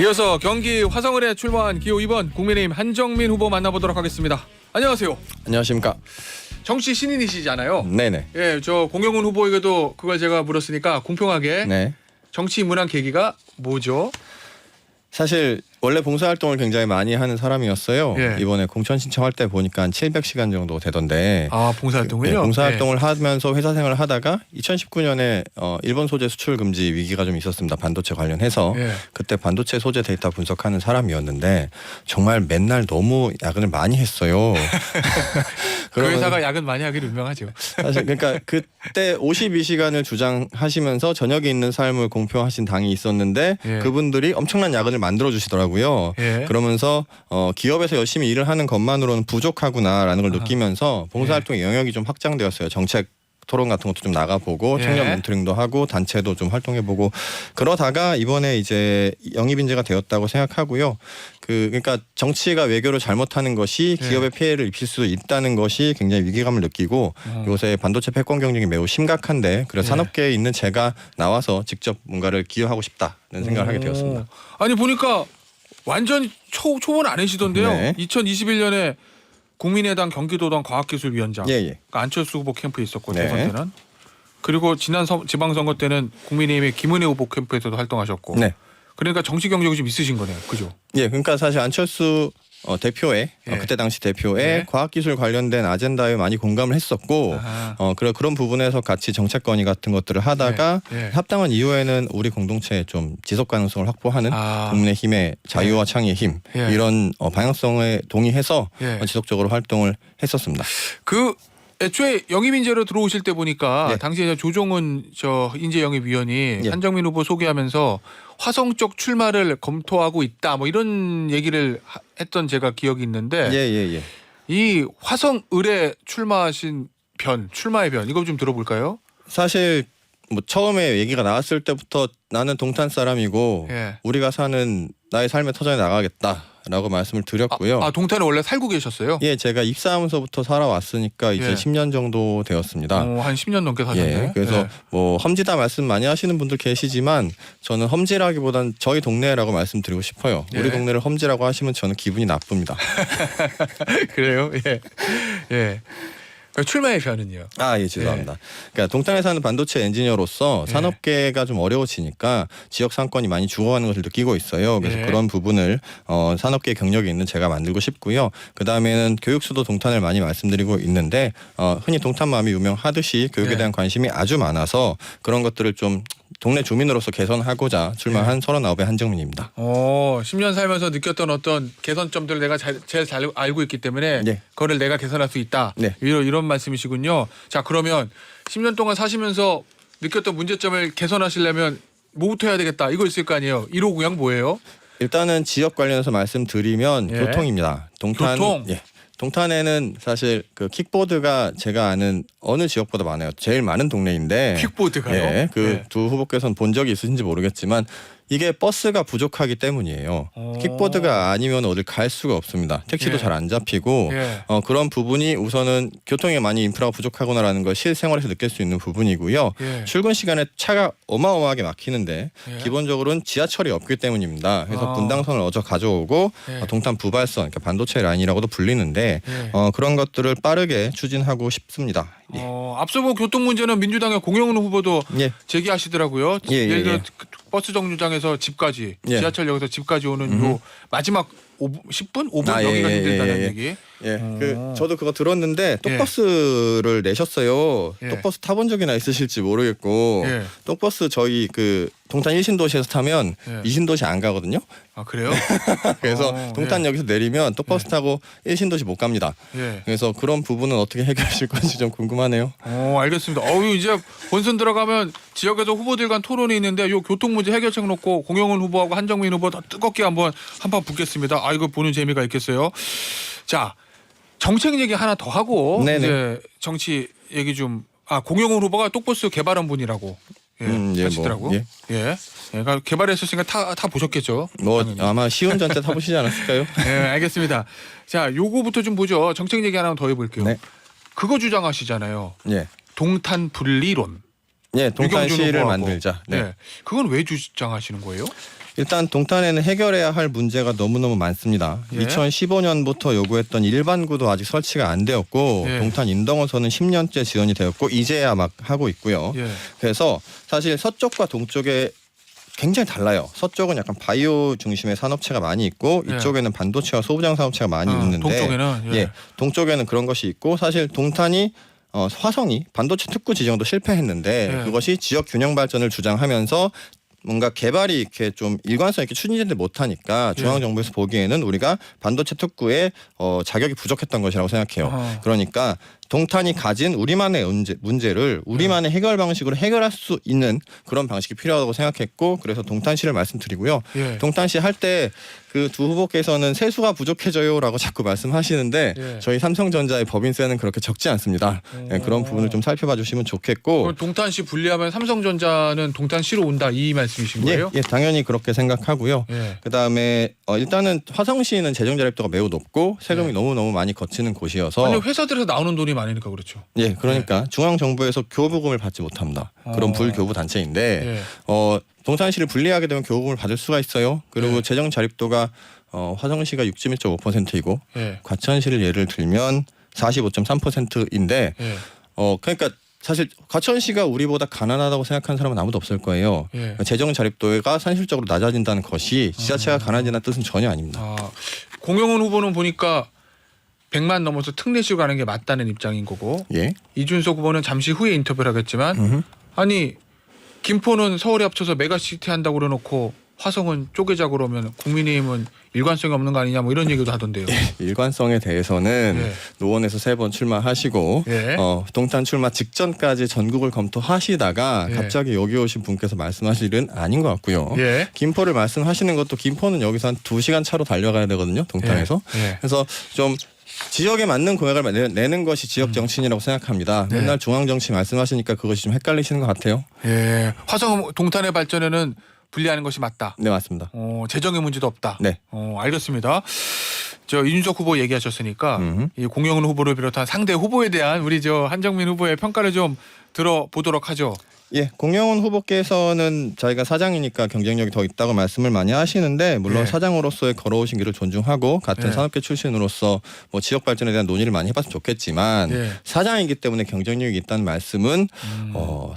이어서 경기 화성을에 출마한 기호 2번 국민의힘 한정민 후보 만나보도록 하겠습니다. 안녕하세요. 안녕하십니까. 정치 신인이시잖아요. 네네. 예, 저 공영훈 후보에게도 그걸 제가 물었으니까 공평하게 네. 정치 입문한 계기가 뭐죠? 사실 원래 봉사활동을 굉장히 많이 하는 사람이었어요. 예. 이번에 공천 신청할 때 보니까 한 700시간 정도 되던데. 아, 봉사활동을요? 네, 봉사활동을 하면서 회사 생활을 하다가 2019년에 일본 소재 수출 금지 위기가 좀 있었습니다. 반도체 관련해서. 예. 그때 반도체 소재 데이터 분석하는 사람이었는데 정말 맨날 너무 야근을 많이 했어요. 그 회사가 야근 많이 하기로 유명하죠. 사실 그러니까 그때 52시간을 주장하시면서 저녁에 있는 삶을 공표하신 당이 있었는데 예. 그분들이 엄청난 야근을 만들어 주시더라고요. 예. 그러면서 기업에서 열심히 일을 하는 것만으로는 부족하구나라는 걸 느끼면서 봉사활동의 영역이 좀 확장되었어요. 정책 토론 같은 것도 좀 나가보고 예. 청년 멘토링도 하고 단체도 좀 활동해보고 그러다가 이번에 이제 영입 인재가 되었다고 생각하고요. 그러니까 정치가 외교를 잘못하는 것이 예. 기업에 피해를 입힐 수 있다는 것이 굉장히 위기감을 느끼고 요새 반도체 패권 경쟁이 매우 심각한데 그래서 예. 산업계에 있는 제가 나와서 직접 뭔가를 기여하고 싶다는 생각을 하게 되었습니다. 아니 보니까 완전 초본 아니시던데요. 네. 2021년에 국민의당 경기도당 과학기술위원장 예, 예. 그러니까 안철수 후보 캠프에 있었고 네. 대선 때는 그리고 지난 지방선거 때는 국민의힘의 김은혜 후보 캠프에서도 활동하셨고 네. 그러니까 정치 경력이 좀 있으신 거네요. 그죠? 예, 그러니까 사실 안철수 대표의 예. 그때 당시 대표의 예. 과학기술 관련된 아젠다에 많이 공감을 했었고 아하. 그런 부분에서 같이 정책 건의 같은 것들을 하다가 예. 예. 합당한 이후에는 우리 공동체에 좀 지속 가능성을 확보하는 아. 국민의힘의 자유와 창의의 힘 예. 이런 방향성에 동의해서 예. 지속적으로 활동을 했었습니다. 그 애초에 영입 인재로 들어오실 때 보니까 네. 당시에 조종은 저 인재 영입위원이 예. 한정민 후보 소개하면서 화성 쪽 출마를 검토하고 있다 뭐 이런 얘기를 했던 제가 기억이 있는데 예예예. 이 화성 을에 출마하신 출마의 변 이거 좀 들어볼까요? 사실 뭐 처음에 얘기가 나왔을 때부터 나는 동탄 사람이고 예. 우리가 사는 나의 삶의 터전에 나가겠다라고 말씀을 드렸고요. 동탄에 원래 살고 계셨어요? 예, 제가 입사하면서부터 살아왔으니까 이제 예. 10년 정도 되었습니다. 한 10년 넘게 사셨네. 예, 그래서 예. 뭐 험지다 말씀 많이 하시는 분들 계시지만 저는 험지라기보단 저희 동네라고 말씀드리고 싶어요. 예. 우리 동네를 험지라고 하시면 저는 기분이 나쁩니다. 그래요? 예. 예. 출마의 변은요? 아, 예, 죄송합니다. 그러니까 동탄에 사는 반도체 엔지니어로서 예. 산업계가 좀 어려워지니까 지역 상권이 많이 죽어가는 것을 느끼고 있어요. 그래서 예. 그런 부분을 산업계 경력이 있는 제가 만들고 싶고요. 그 다음에는 교육수도 동탄을 많이 말씀드리고 있는데 흔히 동탄맘이 유명하듯이 교육에 예. 대한 관심이 아주 많아서 그런 것들을 좀 동네 주민으로서 개선하고자 출마한 39의 한정민입니다. 10년 살면서 느꼈던 어떤 개선점들을 내가 제일 잘 알고 있기 때문에 네. 그거를 내가 개선할 수 있다. 네. 이런 말씀이시군요. 자, 그러면 10년 동안 사시면서 느꼈던 문제점을 개선하시려면 뭐부터 해야 되겠다. 이거 있을 거 아니에요. 1호 공약 뭐예요? 일단은 지역 관련해서 말씀드리면 예. 교통입니다. 교통? 예. 동탄에는 사실 그 킥보드가 제가 아는 어느 지역보다 많아요. 제일 많은 동네인데. 퀵보드가요? 예, 그 네. 두 후보께서는 본 적이 있으신지 모르겠지만 이게 버스가 부족하기 때문이에요. 킥보드가 아니면 어딜 갈 수가 없습니다. 택시도 예. 잘 안 잡히고 예. 그런 부분이 우선은 교통에 많이 인프라가 부족하구나라는 걸 실생활에서 느낄 수 있는 부분이고요. 예. 출근 시간에 차가 어마어마하게 막히는데 예. 기본적으로는 지하철이 없기 때문입니다. 그래서 아. 분당선을 어저 가져오고 예. 동탄 부발선, 그러니까 반도체 라인이라고도 불리는데 예. 그런 것들을 빠르게 추진하고 싶습니다. 예. 앞서 뭐 교통 문제는 민주당의 공영훈 후보도 예. 제기하시더라고요. 예, 예, 예를 들어 예. 버스 정류장에서 집까지 예. 지하철역에서 집까지 오는 요 마지막 10분? 5분 아, 여기가 예, 힘들다는 예, 예. 얘기. 예, 저도 그거 들었는데 예. 똑버스를 내셨어요. 예. 똑버스 타본 적이나 있으실지 모르겠고 예. 똑버스 저희 그 동탄 1신도시에서 타면 예. 2신도시 안 가거든요. 아, 그래요? 그래서 예. 동탄역에서 내리면 똑버스 타고 1신도시 못 갑니다. 예. 그래서 그런 부분은 어떻게 해결하실 건지 좀 궁금하네요. 알겠습니다. 이제 본선 들어가면 지역에서 후보들 간 토론이 있는데 요 교통 문제 해결책 놓고 공영훈 후보하고 한정민 후보 더 뜨겁게 한번 한판 붙겠습니다. 이거 보는 재미가 있겠어요. 자, 정책 얘기 하나 더 하고 네네. 이제 정치 얘기 좀 공영훈 후보가 똑버스 개발한 분이라고 예, 하시더라고. 뭐, 예. 예. 그러니까 개발했었으니까 다 보셨겠죠. 뭐 당연히. 아마 시운전 때 타보시지 않았을까요? 예, 알겠습니다. 자, 요거부터 좀 보죠. 정책 얘기 하나 더 해볼게요. 네. 그거 주장하시잖아요. 예. 동탄 분리론. 예, 동탄시를 유경준 후보하고. 만들자. 네. 그건 왜 주장하시는 거예요? 일단 동탄에는 해결해야 할 문제가 너무너무 많습니다. 예. 2015년부터 요구했던 일반구도 아직 설치가 안 되었고 예. 동탄 인덕원선은 10년째 지연이 되었고 이제야 막 하고 있고요. 예. 그래서 사실 서쪽과 동쪽에 굉장히 달라요. 서쪽은 약간 바이오 중심의 산업체가 많이 있고 예. 이쪽에는 반도체와 소부장 산업체가 많이 있는데 동쪽에는 예, 동쪽에는 그런 것이 있고 사실 동탄이 화성이 반도체 특구 지정도 실패했는데 예. 그것이 지역 균형 발전을 주장하면서 뭔가 개발이 이렇게 좀 일관성 있게 추진되지 못하니까 중앙정부에서 보기에는 우리가 반도체 특구에 자격이 부족했던 것이라고 생각해요. 그러니까 동탄이 가진 우리만의 문제를 우리만의 해결 방식으로 해결할 수 있는 그런 방식이 필요하다고 생각했고 그래서 동탄시를 말씀드리고요. 예. 동탄시 할 때 그 두 후보께서는 세수가 부족해져요라고 자꾸 말씀하시는데 예. 저희 삼성전자의 법인세는 그렇게 적지 않습니다. 네, 그런 부분을 좀 살펴봐 주시면 좋겠고 그럼 동탄시 분리하면 삼성전자는 동탄시로 온다 이 말씀이신 거예요? 예, 당연히 그렇게 생각하고요. 예. 그다음에 일단은 화성시는 재정 자립도가 매우 높고 세금이 너무너무 많이 거치는 곳이어서 아니 회사들에서 나오는 돈이 많으니까 그렇죠. 예, 그러니까 중앙 정부에서 교부금을 받지 못합니다. 그런 불교부 단체인데 예. 동탄시를 분리하게 되면 교부금을 받을 수가 있어요. 그리고 예. 재정 자립도가 화성시가 61.5%이고 예. 과천시를 예를 들면 45.3%인데 예. 그러니까 사실 과천시가 우리보다 가난하다고 생각하는 사람은 아무도 없을 거예요. 예. 재정 자립도가 산실적으로 낮아진다는 것이 지자체가 가난해진다는 뜻은 전혀 아닙니다. 공영훈 후보는 보니까 100만 넘어서 특례시로 가는 게 맞다는 입장인 거고 예. 이준석 후보는 잠시 후에 인터뷰를 하겠지만 아니 김포는 서울에 합쳐서 메가시티 한다고 그래놓고 화성은 쪼개자 그러면 국민의힘은 일관성이 없는 거 아니냐 뭐 이런 얘기도 하던데요. 일관성에 대해서는 예. 노원에서 3번 출마하시고 예. 동탄 출마 직전까지 전국을 검토하시다가 예. 갑자기 여기 오신 분께서 말씀하실 일은 아닌 것 같고요. 예. 김포를 말씀하시는 것도 김포는 여기서 한 2시간 차로 달려가야 되거든요. 동탄에서. 예. 그래서 좀 지역에 맞는 공약을 내는 것이 지역 정치인이라고 생각합니다. 네. 맨날 중앙 정치 말씀하시니까 그것이 좀 헷갈리시는 것 같아요. 예. 화성 동탄의 발전에는 분리하는 것이 맞다. 네, 맞습니다. 재정의 문제도 없다. 네. 알겠습니다. 저 이준석 후보 얘기하셨으니까 이 공영훈 후보를 비롯한 상대 후보에 대한 우리 저 한정민 후보의 평가를 좀 들어보도록 하죠. 예, 공영훈 후보께서는 자기가 사장이니까 경쟁력이 더 있다고 말씀을 많이 하시는데 물론 예. 사장으로서의 걸어오신 길을 존중하고 같은 예. 산업계 출신으로서 뭐 지역 발전에 대한 논의를 많이 해봤으면 좋겠지만 예. 사장이기 때문에 경쟁력이 있다는 말씀은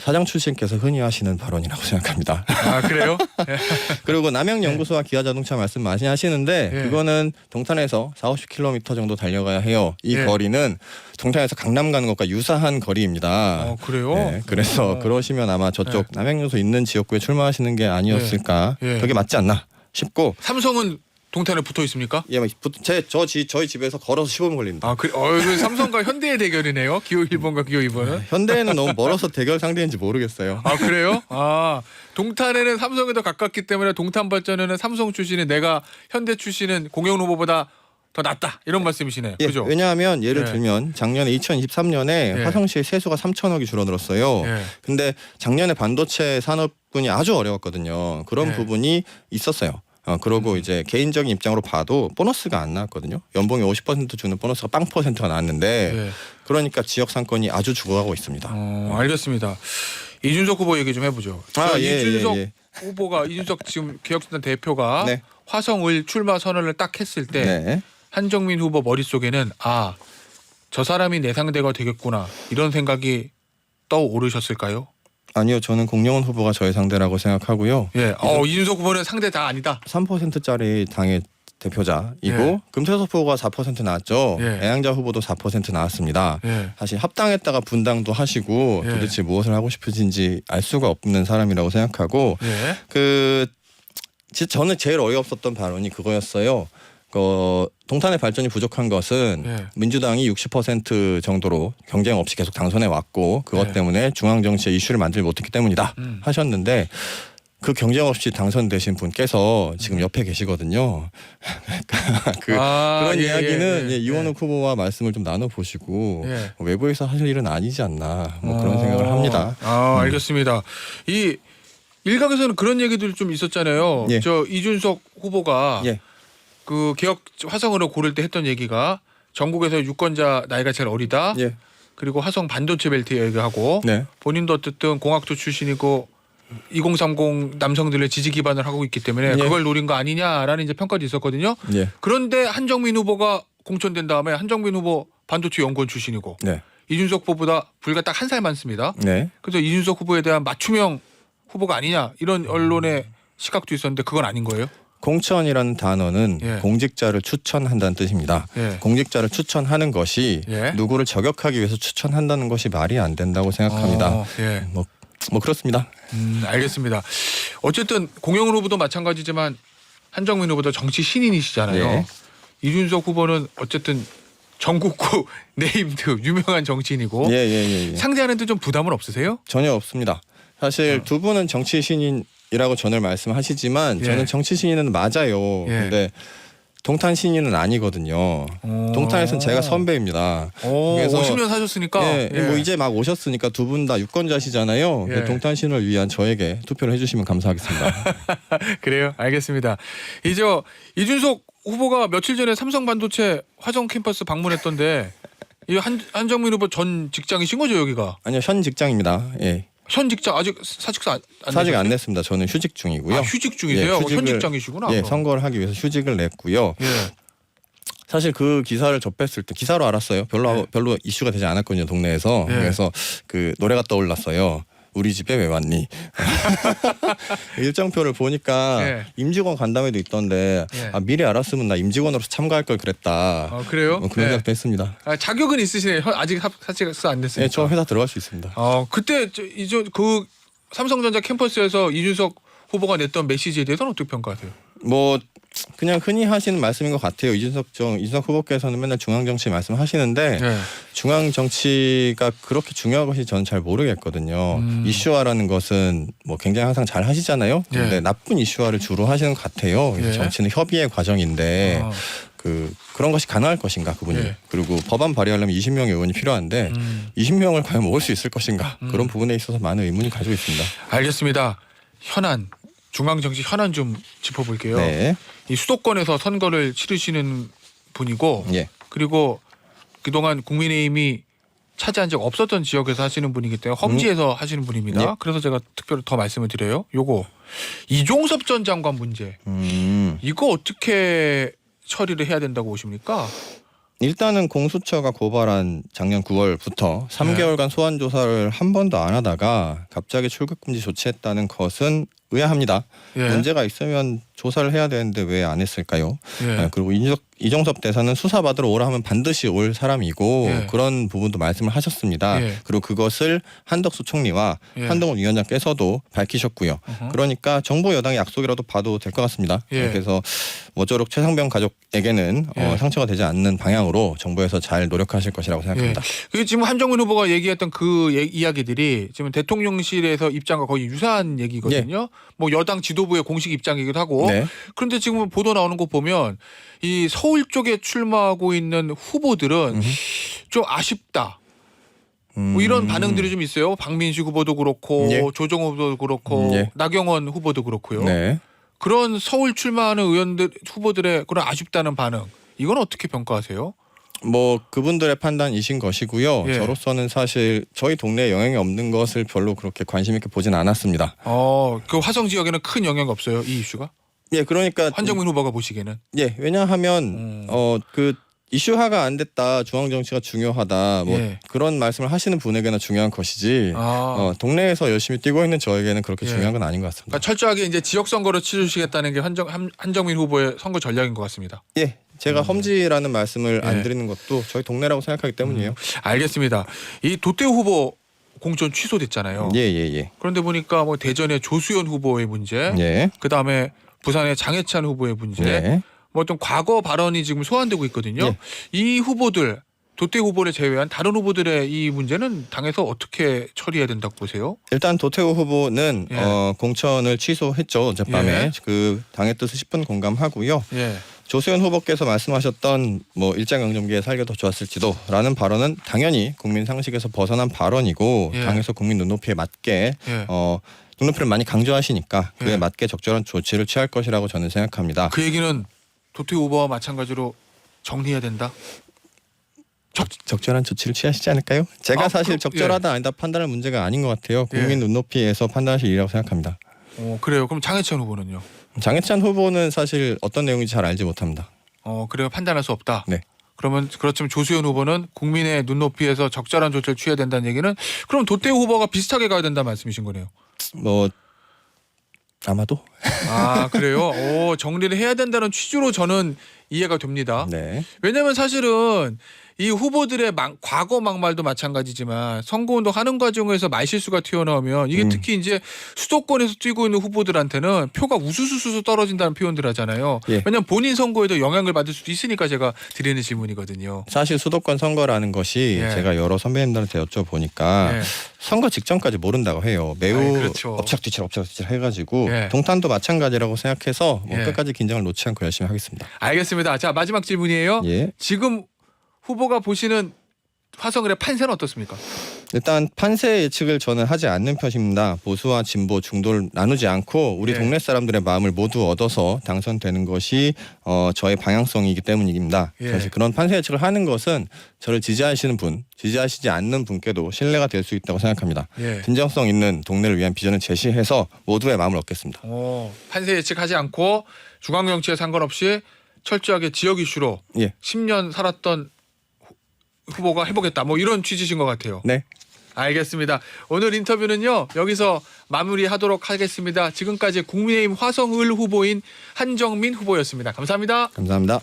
사장 출신께서 흔히 하시는 발언이라고 생각합니다. 아 그래요? 그리고 남양연구소와 기아자동차 말씀 많이 하시는데 예. 그거는 동탄에서 40-50km 정도 달려가야 해요. 이 예. 거리는 동탄에서 강남 가는 것과 유사한 거리입니다. 그래요? 네, 그래서 그러시면 아마 저쪽 남양연구소 있는 지역구에 출마하시는 게 아니었을까. 예. 그게 맞지 않나 싶고. 삼성은 동탄에 붙어 있습니까? 예, 저희 집에서 걸어서 15분 걸립니다. 아, 그 삼성과 현대의 대결이네요. 기호 1번과 기호 2번은. 현대에는 너무 멀어서 대결 상대인지 모르겠어요. 아, 그래요? 동탄에는 삼성이 더 가깝기 때문에 동탄 발전에는 삼성 출신인 내가 현대 출신은 공영훈 후보보다 더 낫다. 이런 말씀이시네요. 예, 그죠? 왜냐하면 예를 예. 들면 작년에 2023년에 예. 화성시의 세수가 3천억이 줄어들었어요. 예. 근데 작년에 반도체 산업군이 아주 어려웠거든요. 그런 예. 부분이 있었어요. 그러고 이제 개인적인 입장으로 봐도 보너스가 안 나왔거든요. 연봉이 50% 주는 보너스가 0%가 나왔는데 예. 그러니까 지역 상권이 아주 죽어가고 있습니다. 알겠습니다. 이준석 후보 얘기 좀 해보죠. 이준석 후보가 이준석 지금 개혁신당 대표가 네. 화성을 출마 선언을 딱 했을 때 네. 한정민 후보 머릿속에는 저 사람이 내 상대가 되겠구나 이런 생각이 떠오르셨을까요? 아니요, 저는 공영훈 후보가 저의 상대라고 생각하고요. 예. 이준석 후보는 상대 다 아니다. 3%짜리 당의 대표자이고 예. 금태섭 후보가 4% 나왔죠. 예. 애양자 후보도 4% 나왔습니다. 예. 사실 합당했다가 분당도 하시고 예. 도대체 무엇을 하고 싶으신지 알 수가 없는 사람이라고 생각하고 예. 저는 제일 어이없었던 발언이 그거였어요. 동탄의 발전이 부족한 것은 예. 민주당이 60% 정도로 경쟁 없이 계속 당선해 왔고 그것 예. 때문에 중앙 정치의 이슈를 만들지 못했기 때문이다 하셨는데 그 경쟁 없이 당선되신 분께서 지금 옆에 계시거든요. 그런 이야기는 이원욱 후보와 말씀을 좀 나눠보시고 외부에서 하실 일은 아니지 않나 그런 생각을 합니다. 알겠습니다. 이 일각에서는 그런 얘기들 좀 있었잖아요. 예. 저 이준석 후보가 예. 그 개혁 화성으로 고를 때 했던 얘기가 전국에서 유권자 나이가 제일 어리다. 예. 그리고 화성 반도체 벨트 얘기하고 네. 본인도 어쨌든 공학도 출신이고 2030 남성들의 지지 기반을 하고 있기 때문에 예. 그걸 노린 거 아니냐라는 이제 평가도 있었거든요. 예. 그런데 한정민 후보가 공천된 다음에 한정민 후보 반도체 연구원 출신이고 네. 이준석 후보보다 불과 딱 한 살 많습니다. 네. 그래서 이준석 후보에 대한 맞춤형 후보가 아니냐 이런 언론의 시각도 있었는데 그건 아닌 거예요? 공천이라는 단어는 예. 공직자를 추천한다는 뜻입니다. 예. 공직자를 추천하는 것이 예. 누구를 저격하기 위해서 추천한다는 것이 말이 안 된다고 생각합니다. 예. 뭐 그렇습니다. 알겠습니다. 어쨌든 공영훈 후보도 마찬가지지만 한정민 후보도 정치 신인이시잖아요. 예. 이준석 후보는 어쨌든 전국구 네임드 유명한 정치인이고 예. 상대하는데 좀 부담은 없으세요? 전혀 없습니다. 사실 두 분은 정치 신인이라고 전을 말씀하시지만 예. 저는 정치 신인은 맞아요. 예. 근데 동탄 신인은 아니거든요. 동탄에서는 제가 선배입니다. 그래서 50년 사셨으니까 예, 뭐 이제 막 오셨으니까 두 분 다 유권자시잖아요. 예. 동탄 신을 위한 저에게 투표를 해주시면 감사하겠습니다. 그래요? 알겠습니다. 이제 이준석 후보가 며칠 전에 삼성 반도체 화성 캠퍼스 방문했던데 이 한정민 후보 전 직장이신 거죠 여기가? 아니요, 현 직장입니다. 예. 현 직장 아직 사직서 안 사직 안 내셨어요? 냈습니다. 저는 휴직 중이고요. 아, 휴직 중이세요? 예, 현 직장이시구나. 예, 그럼. 선거를 하기 위해서 휴직을 냈고요. 예. 사실 그 기사를 접했을 때 기사로 알았어요. 별로 이슈가 되지 않았거든요, 동네에서. 예. 그래서 그 노래가 떠올랐어요. 우리 집에 왜 왔니? 일정표를 보니까 예. 임직원 간담회도 있던데 예. 아, 미리 알았으면 나 임직원으로 참가할 걸 그랬다. 그래요? 뭐 그런 예. 생각도 했습니다. 자격은 있으시네요. 아직 사직서 안 냈으니까. 예, 저 회사 들어갈 수 있습니다. 그때 이제 그 삼성전자 캠퍼스에서 이준석 후보가 냈던 메시지에 대해서는 어떻게 평가하세요? 뭐 그냥 흔히 하시는 말씀인 것 같아요. 이준석 후보께서는 맨날 중앙 정치 말씀하시는데 네. 중앙 정치가 그렇게 중요한 것이 저는 잘 모르겠거든요. 이슈화라는 것은 뭐 굉장히 항상 잘 하시잖아요. 근데 예. 나쁜 이슈화를 주로 하시는 것 같아요. 그래서 예. 정치는 협의의 과정인데 아. 그런 것이 가능할 것인가 그분이. 예. 그리고 법안 발의하려면 20명의 의원이 필요한데 20명을 과연 모을 수 있을 것인가. 그런 부분에 있어서 많은 의문이 가지고 있습니다. 알겠습니다. 현안 중앙 정치 현안 좀 짚어볼게요. 네. 이 수도권에서 선거를 치르시는 분이고 예. 그리고 그동안 국민의힘이 차지한 적 없었던 지역에서 하시는 분이기 때문에 험지에서 하시는 분입니다. 예. 그래서 제가 특별히 더 말씀을 드려요. 요거 이종섭 전 장관 문제 이거 어떻게 처리를 해야 된다고 보십니까? 일단은 공수처가 고발한 작년 9월부터 3개월간 소환 조사를 한 번도 안 하다가 갑자기 출국 금지 조치했다는 것은 의아합니다. 예. 문제가 있으면 조사를 해야 되는데 왜 안 했을까요? 예. 그리고 이종섭 대사는 수사받으러 오라 하면 반드시 올 사람이고 예. 그런 부분도 말씀을 하셨습니다. 예. 그리고 그것을 한덕수 총리와 예. 한동훈 위원장께서도 밝히셨고요. 어허. 그러니까 정부 여당의 약속이라도 봐도 될 것 같습니다. 예. 그래서 모쪼록 최상병 가족에게는 예. 상처가 되지 않는 방향으로 정부에서 잘 노력하실 것이라고 생각합니다. 그 지금 한정민 후보가 얘기했던 그 이야기들이 지금 대통령실에서 입장과 거의 유사한 얘기거든요. 뭐 여당 지도부의 공식 입장이기도 하고. 네. 그런데 지금 보도 나오는 거 보면 이 서울 쪽에 출마하고 있는 후보들은 좀 아쉽다. 뭐 이런 반응들이 좀 있어요. 박민식 후보도 그렇고 예. 조정호 후보도 그렇고 예. 나경원 후보도 그렇고요. 네. 그런 서울 출마하는 의원들 후보들의 그런 아쉽다는 반응. 이건 어떻게 평가하세요? 뭐 그분들의 판단이신 것이고요. 예. 저로서는 사실 저희 동네에 영향이 없는 것을 별로 그렇게 관심 있게 보진 않았습니다. 그 화성 지역에는 큰 영향이 없어요. 이 이슈가? 예, 그러니까 한정민 후보가 보시기에는. 예, 왜냐하면 그 이슈화가 안 됐다, 중앙 정치가 중요하다, 뭐 예. 그런 말씀을 하시는 분에게나 중요한 것이지. 동네에서 열심히 뛰고 있는 저에게는 그렇게 예. 중요한 건 아닌 것 같습니다. 그러니까 철저하게 이제 지역 선거로 치르시겠다는 게 한정민 후보의 선거 전략인 것 같습니다. 예, 제가 험지라는 말씀을 예. 안 드리는 것도 저희 동네라고 생각하기 때문이에요. 알겠습니다. 이 도태우 후보 공천 취소됐잖아요. 예. 그런데 보니까 뭐 대전의 조수연 후보의 문제, 예. 그 다음에 부산의 장해찬 후보의 문제, 네. 뭐 어떤 과거 발언이 지금 소환되고 있거든요. 예. 이 후보들 도태우 후보를 제외한 다른 후보들의 이 문제는 당에서 어떻게 처리해야 된다고 보세요? 일단 도태우 후보는 예. 공천을 취소했죠, 어젯밤에. 예. 그 당의 뜻을 10분 공감하고요. 예. 조수연 후보께서 말씀하셨던 뭐 일제강점기에 살기 더 좋았을지도라는 발언은 당연히 국민 상식에서 벗어난 발언이고 예. 당에서 국민 눈높이에 맞게 예. 눈높이를 많이 강조하시니까 그에 예. 맞게 적절한 조치를 취할 것이라고 저는 생각합니다. 그 얘기는 도태우 후보와 마찬가지로 정리해야 된다. 적절한 조치를 취하시지 않을까요? 제가 사실 예. 적절하다 아니다 판단할 문제가 아닌 것 같아요. 국민 눈높이에서 판단하실 일이라고 생각합니다. 그래요. 그럼 장해찬 후보는요? 장해찬 후보는 사실 어떤 내용인지 잘 알지 못합니다. 그래요. 판단할 수 없다. 네. 그러면 그렇지만 조수현 후보는 국민의 눈높이에서 적절한 조치를 취해야 된다는 얘기는 그럼 도태우 후보가 비슷하게 가야 된다는 말씀이신 거네요. 뭐 아마도. 아 그래요? 정리를 해야 된다는 취지로 저는 이해가 됩니다. 네. 왜냐하면 사실은 이 후보들의 과거 막말도 마찬가지지만 선거운동 하는 과정에서 말실수가 튀어나오면 이게 특히 이제 수도권에서 뛰고 있는 후보들한테는 표가 우수수수 떨어진다는 표현들 하잖아요. 예. 왜냐하면 본인 선거에도 영향을 받을 수도 있으니까 제가 드리는 질문이거든요. 사실 수도권 선거라는 것이 예. 제가 여러 선배님들한테 여쭤보니까 예. 선거 직전까지 모른다고 해요. 매우 그렇죠. 엎치락뒤치락 해가지고 예. 동탄도 마찬가지라고 생각해서 뭐 예. 끝까지 긴장을 놓지 않고 열심히 하겠습니다. 알겠습니다. 자 마지막 질문이에요. 예. 지금 후보가 보시는 화성을의 판세는 어떻습니까? 일단 판세 예측을 저는 하지 않는 편입니다. 보수와 진보 중도를 나누지 않고 우리 예. 동네 사람들의 마음을 모두 얻어서 당선되는 것이 저의 방향성이기 때문입니다. 예. 사실 그런 판세 예측을 하는 것은 저를 지지하시는 분, 지지하시지 않는 분께도 신뢰가 될 수 있다고 생각합니다. 예. 진정성 있는 동네를 위한 비전을 제시해서 모두의 마음을 얻겠습니다. 판세 예측하지 않고 중앙 정치에 상관없이 철저하게 지역 이슈로 예. 10년 살았던 후보가 해보겠다. 뭐 이런 취지신 것 같아요. 네. 알겠습니다. 오늘 인터뷰는요 여기서 마무리하도록 하겠습니다. 지금까지 국민의힘 화성을 후보인 한정민 후보였습니다. 감사합니다. 감사합니다.